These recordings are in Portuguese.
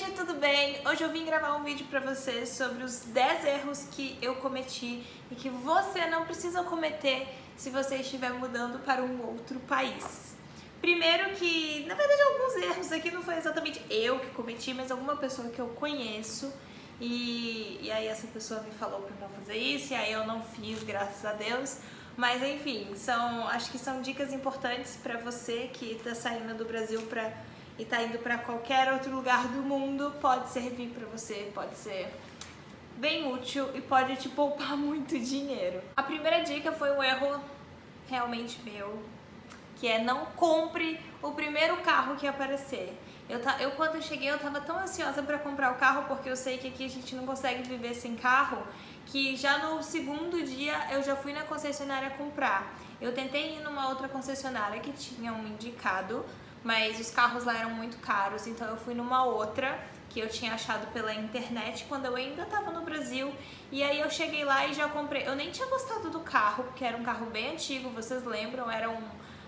gente, tudo bem? Hoje eu vim gravar um vídeo pra vocês sobre os 10 erros que eu cometi e que você não precisa cometer se você estiver mudando para um outro país. Primeiro que, na verdade, alguns erros aqui não foi exatamente eu que cometi, mas alguma pessoa que eu conheço e aí essa pessoa me falou pra não fazer isso e aí eu não fiz, graças a Deus. Mas enfim, acho que são dicas importantes pra você que tá saindo do Brasil e tá indo pra qualquer outro lugar do mundo. Pode servir pra você, pode ser bem útil e pode te poupar muito dinheiro. A primeira dica foi um erro realmente meu, que é não compre o primeiro carro que aparecer. Eu quando eu cheguei eu tava tão ansiosa pra comprar o carro, porque eu sei que aqui a gente não consegue viver sem carro, que já no segundo dia eu já fui na concessionária comprar. Eu tentei ir numa outra concessionária que tinha um indicado, mas os carros lá eram muito caros, então eu fui numa outra que eu tinha achado pela internet quando eu ainda estava no Brasil. E aí eu cheguei lá e já comprei. Eu nem tinha gostado do carro, porque era um carro bem antigo, vocês lembram? Era um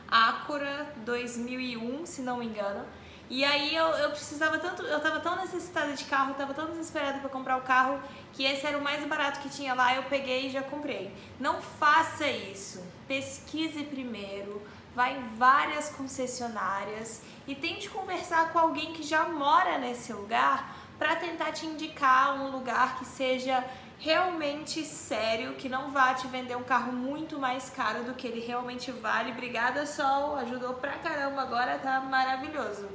Acura 2001, se não me engano. E aí eu precisava tanto, eu tava tão necessitada de carro, tava tão desesperada para comprar o carro, que esse era o mais barato que tinha lá, eu peguei e já comprei. Não faça isso. Pesquise primeiro, vá em várias concessionárias e tente conversar com alguém que já mora nesse lugar para tentar te indicar um lugar que seja realmente sério, que não vá te vender um carro muito mais caro do que ele realmente vale. Obrigada, Sol, ajudou pra caramba, agora tá maravilhoso.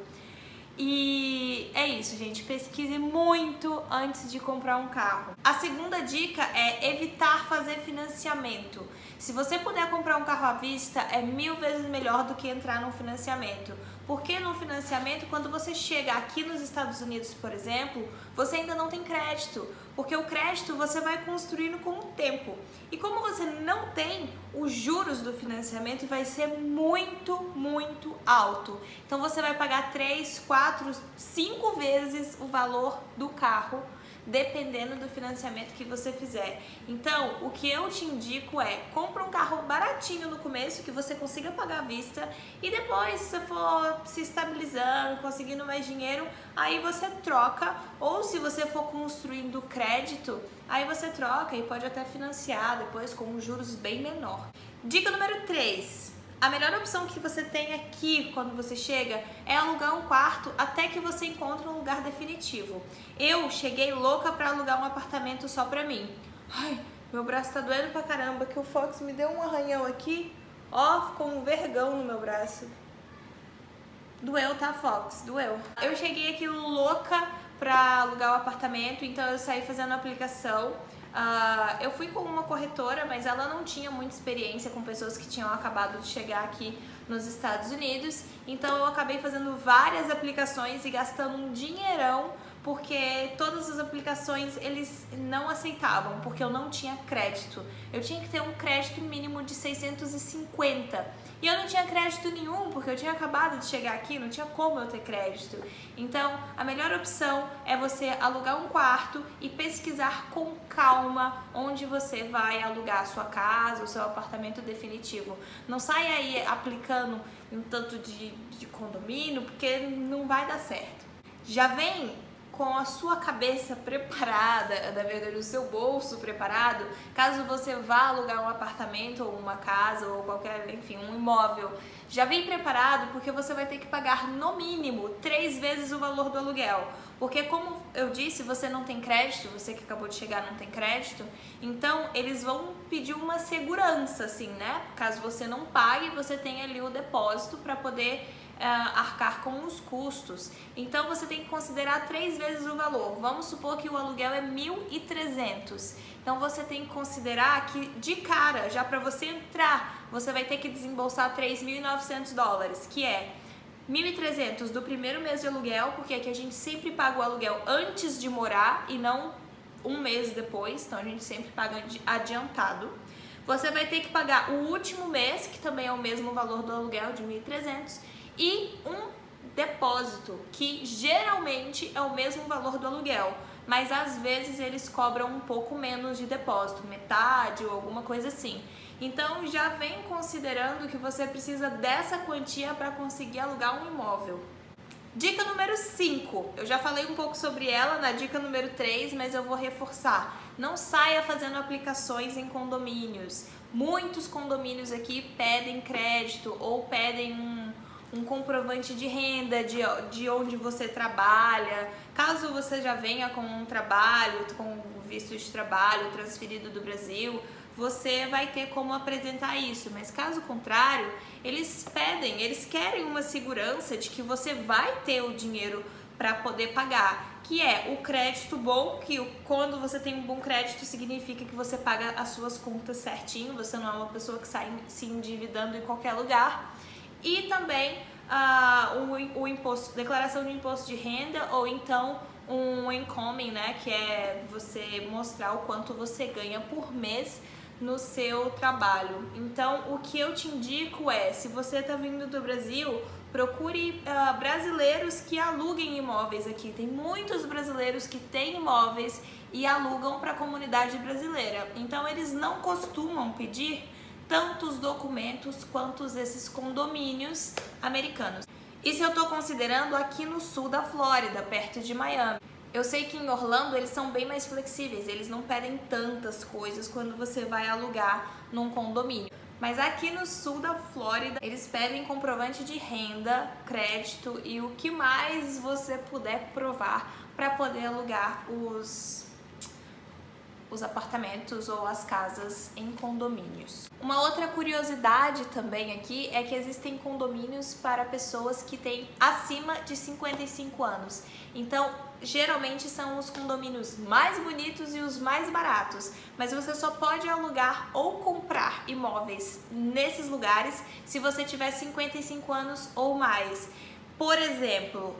E é isso, gente, pesquise muito antes de comprar um carro. A segunda dica é evitar fazer financiamento. Se você puder comprar um carro à vista, é 1000 vezes melhor do que entrar num financiamento. Porque no financiamento, quando você chega aqui nos Estados Unidos, por exemplo, você ainda não tem crédito. Porque o crédito você vai construindo com o tempo. E como você não tem, os juros do financiamento vai ser muito, muito alto. Então você vai pagar 3, 4, 5 vezes o valor do carro, dependendo do financiamento que você fizer. Então, o que eu te indico é, compra um carro baratinho no começo, que você consiga pagar à vista, e depois, se você for se estabilizando, conseguindo mais dinheiro, aí você troca, ou se você for construindo crédito, aí você troca e pode até financiar depois com juros bem menor. Dica número 3. A melhor opção que você tem aqui quando você chega é alugar um quarto até que você encontre um lugar definitivo. Eu cheguei louca pra alugar um apartamento só pra mim. Ai, meu braço tá doendo pra caramba, que o Fox me deu um arranhão aqui. Ó, ficou um vergão no meu braço. Doeu, tá, Fox? Doeu. Eu cheguei aqui louca pra alugar o apartamento, então eu saí fazendo a aplicação. Eu fui com uma corretora, mas ela não tinha muita experiência com pessoas que tinham acabado de chegar aqui nos Estados Unidos, então eu acabei fazendo várias aplicações e gastando um dinheirão, porque todas as aplicações eles não aceitavam, porque eu não tinha crédito. Eu tinha que ter um crédito mínimo de 650 e eu não tinha crédito nenhum, porque eu tinha acabado de chegar aqui, não tinha como eu ter crédito. Então a melhor opção é você alugar um quarto e pesquisar com calma onde você vai alugar a sua casa, o seu apartamento definitivo. Não saia aí aplicando um tanto de condomínio, porque não vai dar certo. Já vem com a sua cabeça preparada, na verdade o seu bolso preparado, caso você vá alugar um apartamento ou uma casa ou qualquer, enfim, um imóvel, já vem preparado, porque você vai ter que pagar no mínimo 3 vezes o valor do aluguel. Porque como eu disse, você não tem crédito, você que acabou de chegar não tem crédito, então eles vão pedir uma segurança, assim, né? Caso você não pague, você tem ali o depósito para poder arcar com os custos. Então você tem que considerar 3 vezes o valor. Vamos supor que o aluguel é 1.300. Então você tem que considerar que de cara, já para você entrar, você vai ter que desembolsar 3.900 dólares, que é 1.300 do primeiro mês de aluguel, porque aqui a gente sempre paga o aluguel antes de morar e não um mês depois, então a gente sempre paga adiantado. Você vai ter que pagar o último mês, que também é o mesmo valor do aluguel de 1.300, e um depósito, que geralmente é o mesmo valor do aluguel, mas às vezes eles cobram um pouco menos de depósito, metade ou alguma coisa assim. Então já vem considerando que você precisa dessa quantia para conseguir alugar um imóvel. Dica número 5, eu já falei um pouco sobre ela na dica número 3, mas eu vou reforçar. Não saia fazendo aplicações em condomínios. Muitos condomínios aqui pedem crédito ou pedem um comprovante de renda de onde você trabalha. Caso você já venha com um trabalho, com visto de trabalho transferido do Brasil, você vai ter como apresentar isso, mas caso contrário, eles querem uma segurança de que você vai ter o dinheiro para poder pagar, que é o crédito bom, que quando você tem um bom crédito significa que você paga as suas contas certinho, você não é uma pessoa que sai se endividando em qualquer lugar, e também o imposto, declaração de imposto de renda, ou então um income, né, que é você mostrar o quanto você ganha por mês no seu trabalho. Então, o que eu te indico é, se você está vindo do Brasil, procure brasileiros que aluguem imóveis aqui. Tem muitos brasileiros que têm imóveis e alugam para a comunidade brasileira. Então, eles não costumam pedir tantos documentos quanto esses condomínios americanos. Isso eu estou considerando aqui no sul da Flórida, perto de Miami. Eu sei que em Orlando eles são bem mais flexíveis, eles não pedem tantas coisas quando você vai alugar num condomínio. Mas aqui no sul da Flórida, eles pedem comprovante de renda, crédito e o que mais você puder provar para poder alugar os apartamentos ou as casas em condomínios. Uma outra curiosidade também aqui é que existem condomínios para pessoas que têm acima de 55 anos. Então, geralmente são os condomínios mais bonitos e os mais baratos, mas você só pode alugar ou comprar imóveis nesses lugares se você tiver 55 anos ou mais. Por exemplo,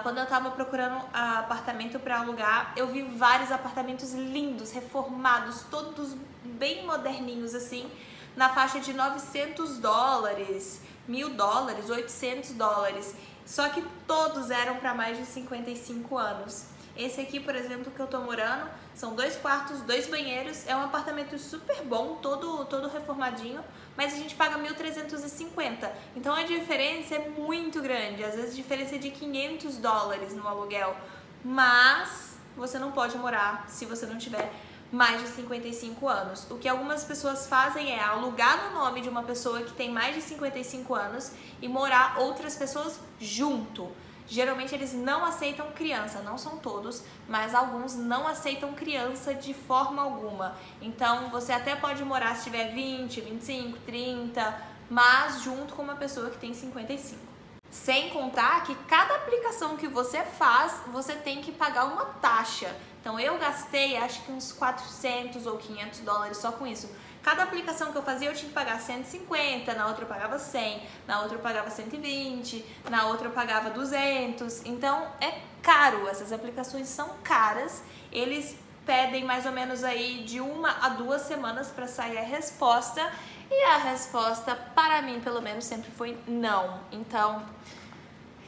quando eu estava procurando apartamento para alugar, eu vi vários apartamentos lindos, reformados, todos bem moderninhos assim, na faixa de $900, $1.000, $800. Só que todos eram para mais de 55 anos. Esse aqui, por exemplo, que eu tô morando, são 2 quartos, 2 banheiros, é um apartamento super bom, todo reformadinho, mas a gente paga $1.350. Então a diferença é muito grande, às vezes a diferença é de $500 no aluguel, mas você não pode morar se você não tiver mais de 55 anos. O que algumas pessoas fazem é alugar no nome de uma pessoa que tem mais de 55 anos e morar outras pessoas junto. Geralmente eles não aceitam criança, não são todos, mas alguns não aceitam criança de forma alguma. Então você até pode morar se tiver 20, 25, 30, mas junto com uma pessoa que tem 55. Sem contar que cada aplicação que você faz, você tem que pagar uma taxa. Então eu gastei acho que uns $400 ou $500 só com isso. Cada aplicação que eu fazia eu tinha que pagar 150, na outra eu pagava 100, na outra eu pagava 120, na outra eu pagava 200. Então é caro, essas aplicações são caras. Eles pedem mais ou menos aí de 1 a 2 semanas para sair a resposta. E a resposta, para mim pelo menos, sempre foi não. Então,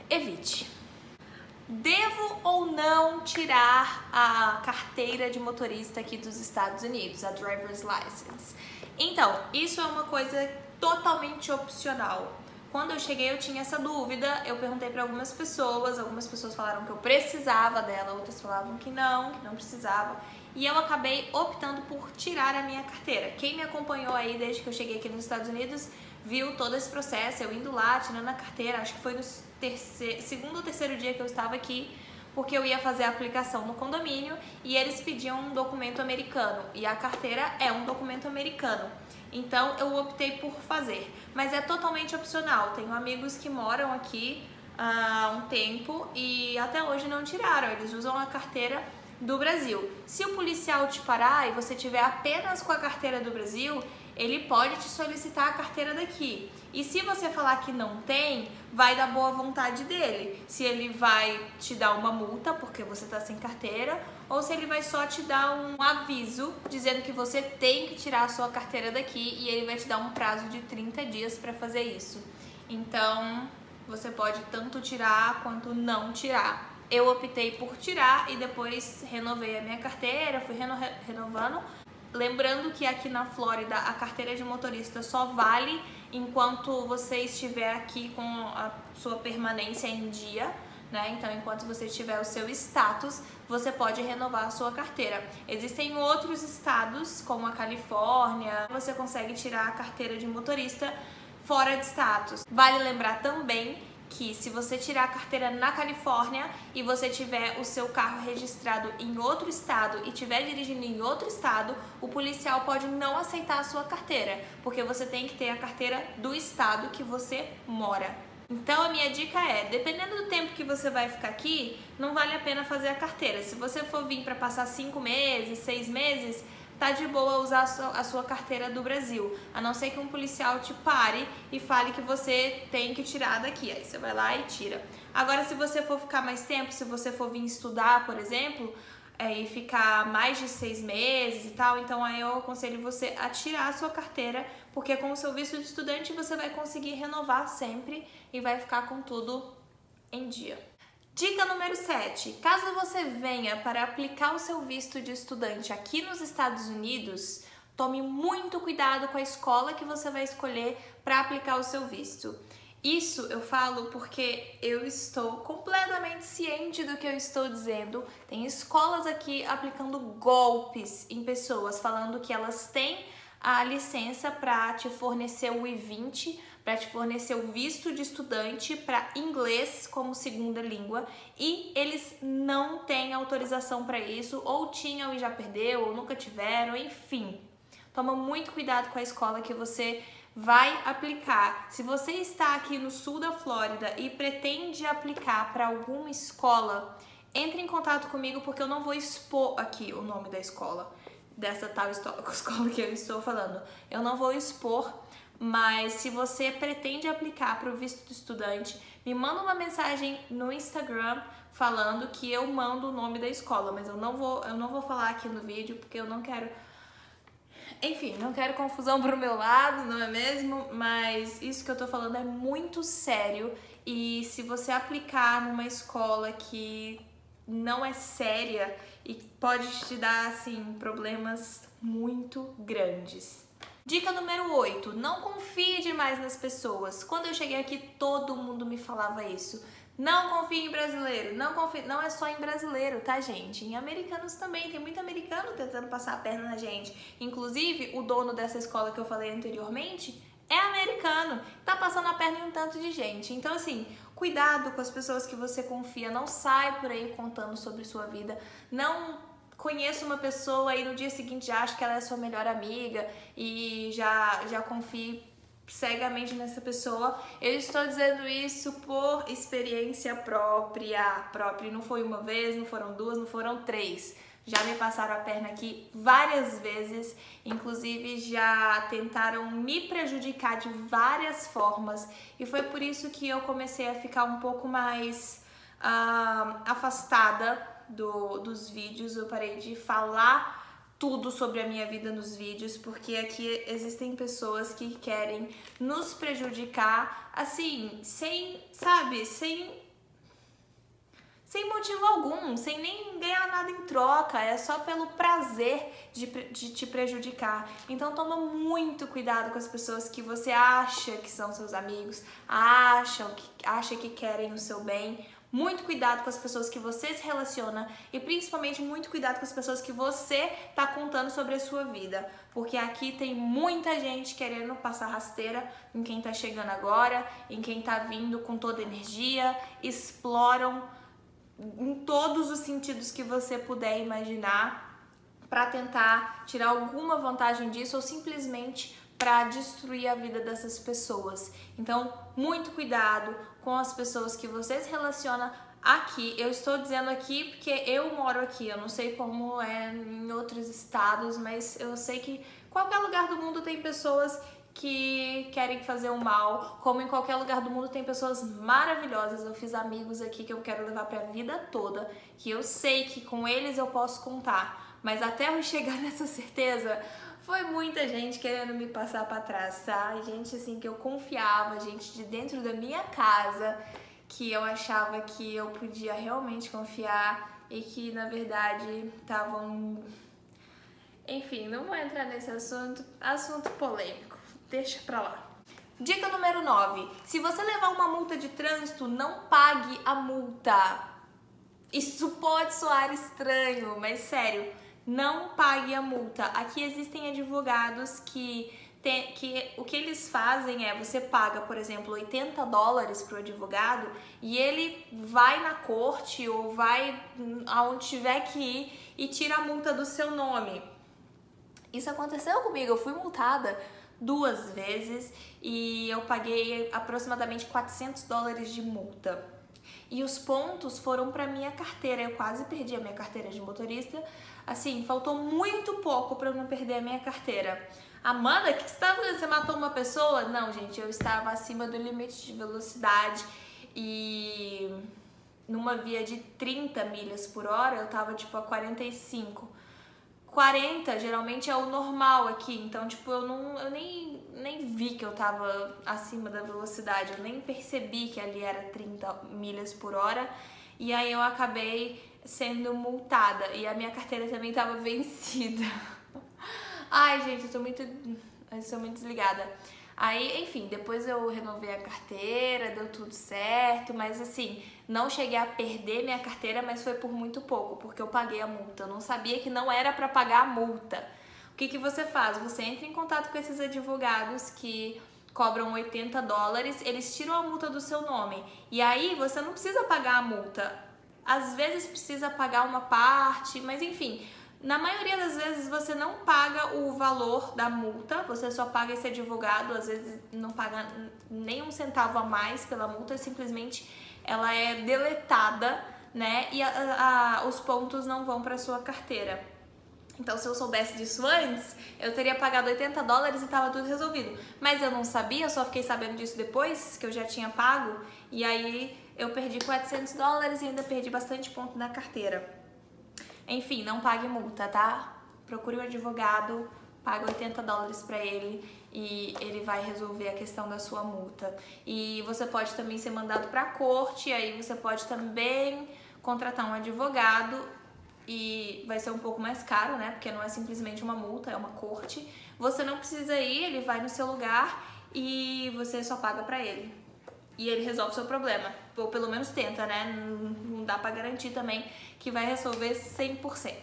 evite. Devo ou não tirar a carteira de motorista aqui dos Estados Unidos, a driver's license? Então, isso é uma coisa totalmente opcional. Quando eu cheguei eu tinha essa dúvida, eu perguntei para algumas pessoas falaram que eu precisava dela, outras falavam que não precisava, e eu acabei optando por tirar a minha carteira. Quem me acompanhou aí desde que eu cheguei aqui nos Estados Unidos viu todo esse processo, eu indo lá, tirando a carteira, acho que foi no segundo ou terceiro dia que eu estava aqui, porque eu ia fazer a aplicação no condomínio e eles pediam um documento americano, e a carteira é um documento americano. Então eu optei por fazer, mas é totalmente opcional. Tenho amigos que moram aqui há um tempo e até hoje não tiraram, eles usam a carteira do Brasil. Se o policial te parar e você tiver apenas com a carteira do Brasil, ele pode te solicitar a carteira daqui. E se você falar que não tem, vai da boa vontade dele. Se ele vai te dar uma multa porque você está sem carteira, ou se ele vai só te dar um aviso dizendo que você tem que tirar a sua carteira daqui e ele vai te dar um prazo de 30 dias para fazer isso. Então, você pode tanto tirar quanto não tirar. Eu optei por tirar e depois renovei a minha carteira, fui renovando. Lembrando que aqui na Flórida a carteira de motorista só vale enquanto você estiver aqui com a sua permanência em dia. né? Então, enquanto você tiver o seu status, você pode renovar a sua carteira. Existem outros estados, como a Califórnia, você consegue tirar a carteira de motorista fora de status. Vale lembrar também que se você tirar a carteira na Califórnia e você tiver o seu carro registrado em outro estado e estiver dirigindo em outro estado, o policial pode não aceitar a sua carteira, porque você tem que ter a carteira do estado que você mora. Então a minha dica é, dependendo do tempo que você vai ficar aqui, não vale a pena fazer a carteira. Se você for vir para passar 5 meses, 6 meses, tá de boa usar a sua carteira do Brasil, a não ser que um policial te pare e fale que você tem que tirar daqui, aí você vai lá e tira. Agora, se você for ficar mais tempo, se você for vir estudar, por exemplo, e ficar mais de 6 meses e tal, então aí eu aconselho você a tirar a sua carteira, porque com o seu visto de estudante você vai conseguir renovar sempre e vai ficar com tudo em dia. Dica número 7. Caso você venha para aplicar o seu visto de estudante aqui nos Estados Unidos, tome muito cuidado com a escola que você vai escolher para aplicar o seu visto. Isso eu falo porque eu estou completamente ciente do que eu estou dizendo. Tem escolas aqui aplicando golpes em pessoas, falando que elas têm a licença para te fornecer o I-20, para te fornecer o visto de estudante para inglês como segunda língua, e eles não têm autorização para isso, ou tinham e já perdeu, ou nunca tiveram, enfim. Toma muito cuidado com a escola que você vai aplicar. Se você está aqui no sul da Flórida e pretende aplicar para alguma escola, entre em contato comigo, porque eu não vou expor aqui o nome da escola, dessa tal escola que eu estou falando. Eu não vou expor, mas se você pretende aplicar para o visto de estudante, me manda uma mensagem no Instagram falando que eu mando o nome da escola, mas eu não vou falar aqui no vídeo porque eu não quero, enfim, não quero confusão pro meu lado, não é mesmo? Mas isso que eu tô falando é muito sério, e se você aplicar numa escola que não é séria e pode te dar, assim, problemas muito grandes. Dica número 8, não confie demais nas pessoas. Quando eu cheguei aqui, todo mundo me falava isso. Não confie em brasileiro, não confie. Não é só em brasileiro, tá, gente? Em americanos também, tem muito americano tentando passar a perna na gente. Inclusive, o dono dessa escola que eu falei anteriormente é americano, tá passando a perna em um tanto de gente. Então, assim, cuidado com as pessoas que você confia, não sai por aí contando sobre sua vida, não conheça uma pessoa e no dia seguinte já acha que ela é sua melhor amiga e já confie cegamente nessa pessoa. Eu estou dizendo isso por experiência própria, não foi uma vez, não foram duas, não foram 3. Já me passaram a perna aqui várias vezes, inclusive já tentaram me prejudicar de várias formas, e foi por isso que eu comecei a ficar um pouco mais afastada dos vídeos. Eu parei de falar tudo sobre a minha vida nos vídeos, porque aqui existem pessoas que querem nos prejudicar, assim, sem motivo algum, sem nem ganhar nada em troca, é só pelo prazer de te prejudicar. Então toma muito cuidado com as pessoas que você acha que são seus amigos, acha que querem o seu bem. Muito cuidado com as pessoas que você se relaciona, e principalmente muito cuidado com as pessoas que você tá contando sobre a sua vida, porque aqui tem muita gente querendo passar rasteira em quem tá chegando agora, em quem tá vindo com toda energia, exploram em todos os sentidos que você puder imaginar para tentar tirar alguma vantagem disso, ou simplesmente para destruir a vida dessas pessoas. Então, muito cuidado com as pessoas que você se relaciona aqui. Eu estou dizendo aqui porque eu moro aqui, eu não sei como é em outros estados, mas eu sei que em qualquer lugar do mundo tem pessoas que querem fazer o mal, como em qualquer lugar do mundo tem pessoas maravilhosas. Eu fiz amigos aqui que eu quero levar pra vida toda, que eu sei que com eles eu posso contar, mas até eu chegar nessa certeza, foi muita gente querendo me passar pra trás, tá? Gente assim que eu confiava, gente de dentro da minha casa, que eu achava que eu podia realmente confiar e que na verdade estavam... Enfim, não vou entrar nesse assunto polêmico, deixa pra lá. Dica número 9. Se você levar uma multa de trânsito, não pague a multa. Isso pode soar estranho, mas sério, não pague a multa. Aqui existem advogados que o que eles fazem é, você paga, por exemplo, $80 para o advogado e ele vai na corte ou vai aonde tiver que ir e tira a multa do seu nome. Isso aconteceu comigo, eu fui multada 2 vezes e eu paguei aproximadamente $400 de multa. E os pontos foram para minha carteira, eu quase perdi a minha carteira de motorista, assim, faltou muito pouco para eu não perder a minha carteira. Amanda, o que você estava fazendo? Você matou uma pessoa? Não, gente, eu estava acima do limite de velocidade e numa via de 30 milhas por hora eu tava tipo a 45. 40 geralmente é o normal aqui, então tipo eu nem vi que eu tava acima da velocidade, eu nem percebi que ali era 30 milhas por hora e aí eu acabei sendo multada e a minha carteira também tava vencida. Ai, gente, eu sou muito desligada. Aí, enfim, depois eu renovei a carteira, deu tudo certo, mas assim, não cheguei a perder minha carteira, mas foi por muito pouco, porque eu paguei a multa. Eu não sabia que não era para pagar a multa. O que você faz? Você entra em contato com esses advogados que cobram $80, eles tiram a multa do seu nome. E aí você não precisa pagar a multa. Às vezes precisa pagar uma parte, mas enfim, na maioria das vezes você não paga o valor da multa, você só paga esse advogado, às vezes não paga nem um centavo a mais pela multa, simplesmente ela é deletada, né? E os pontos não vão para sua carteira. Então, se eu soubesse disso antes, eu teria pagado $80 e tava tudo resolvido. Mas eu não sabia, eu só fiquei sabendo disso depois, que eu já tinha pago, e aí eu perdi $400 e ainda perdi bastante ponto na carteira. Enfim, não pague multa, tá? Procure um advogado, paga $80 pra ele e ele vai resolver a questão da sua multa. E você pode também ser mandado pra corte, aí você pode também contratar um advogado e vai ser um pouco mais caro, né? Porque não é simplesmente uma multa, é uma corte. Você não precisa ir, ele vai no seu lugar e você só paga pra ele. E ele resolve o seu problema, ou pelo menos tenta, né? Não dá pra garantir também que vai resolver 100%.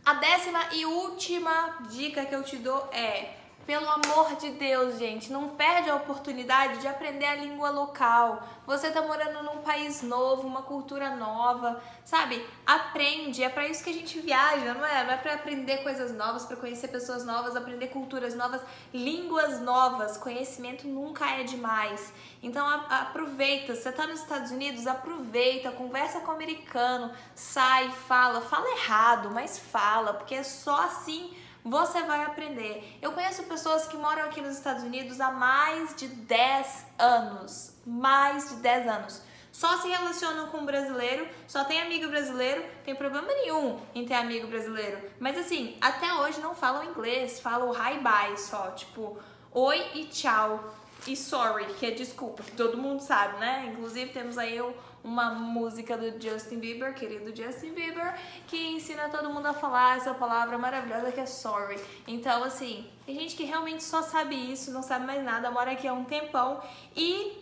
A 10ª e última dica que eu te dou é, pelo amor de Deus, gente, não perde a oportunidade de aprender a língua local. Você tá morando num país novo, uma cultura nova, sabe? Aprende, é pra isso que a gente viaja, não é? Não é pra aprender coisas novas, pra conhecer pessoas novas, aprender culturas novas, línguas novas. Conhecimento nunca é demais. Então aproveita, você tá nos Estados Unidos, aproveita, conversa com o americano, sai, fala errado, mas fala, porque é só assim você vai aprender. Eu conheço pessoas que moram aqui nos Estados Unidos há mais de 10 anos. Mais de 10 anos. Só se relacionam com brasileiro, só tem amigo brasileiro, tem problema nenhum em ter amigo brasileiro. Mas assim, até hoje não falam inglês, falam hi bye só, tipo, oi e tchau. E sorry, que é desculpa, que todo mundo sabe, né? Inclusive temos aí uma música do Justin Bieber, querido Justin Bieber, que ensina todo mundo a falar essa palavra maravilhosa que é sorry. Então, assim, tem gente que realmente só sabe isso, não sabe mais nada, mora aqui há um tempão e,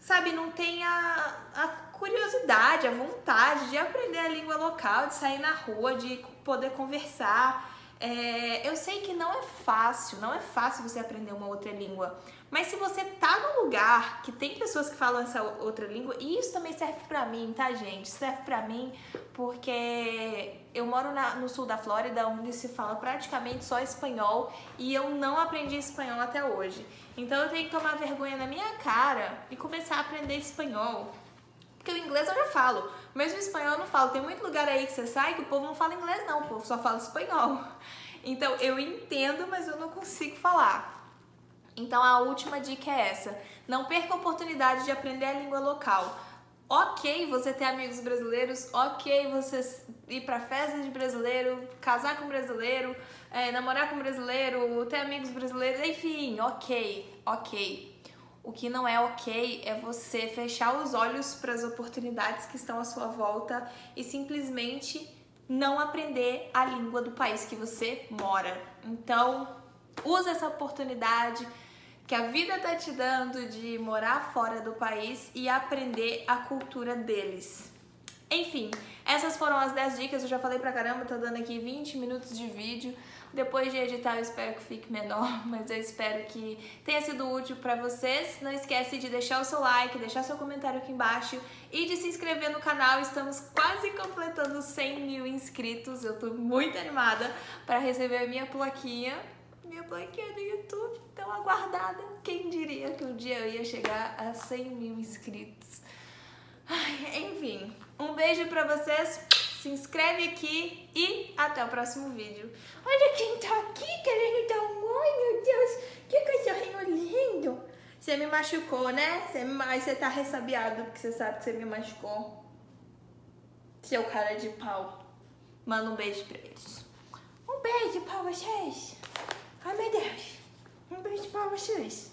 sabe, não tem a curiosidade, a vontade de aprender a língua local, de sair na rua, de poder conversar. Eu sei que não é fácil você aprender uma outra língua, mas se você tá num lugar que tem pessoas que falam essa outra língua, e isso também serve pra mim, tá, gente? Serve pra mim porque eu moro no sul da Flórida, onde se fala praticamente só espanhol, e eu não aprendi espanhol até hoje. Então eu tenho que tomar vergonha na minha cara e começar a aprender espanhol. Porque o inglês eu já falo, mas o espanhol eu não falo. Tem muito lugar aí que você sai que o povo não fala inglês não, o povo só fala espanhol. Então eu entendo, mas eu não consigo falar. Então a última dica é essa, não perca a oportunidade de aprender a língua local. Ok você ter amigos brasileiros, ok você ir pra festa de brasileiro, casar com brasileiro, namorar com brasileiro, ter amigos brasileiros, enfim, ok. O que não é ok é você fechar os olhos para as oportunidades que estão à sua volta e simplesmente não aprender a língua do país que você mora. Então, use essa oportunidade, que a vida tá te dando de morar fora do país e aprender a cultura deles. Enfim, essas foram as 10 dicas, eu já falei pra caramba, tá dando aqui 20 minutos de vídeo. Depois de editar eu espero que fique menor, mas eu espero que tenha sido útil pra vocês. Não esquece de deixar o seu like, deixar seu comentário aqui embaixo e de se inscrever no canal. Estamos quase completando 100 mil inscritos, eu tô muito animada pra receber a minha plaquinha do YouTube, tão aguardada. Quem diria que um dia eu ia chegar a 100 mil inscritos. Ai, enfim, um beijo pra vocês, se inscreve aqui e até o próximo vídeo. Olha quem tá aqui querendo dar um oi, meu Deus, que cachorrinho lindo. Você me machucou, né? Você tá ressabiado porque você sabe que você me machucou. Seu cara de pau. Manda um beijo pra eles. Um beijo pra vocês. Ai, meu Deus. Um beijo pra vocês.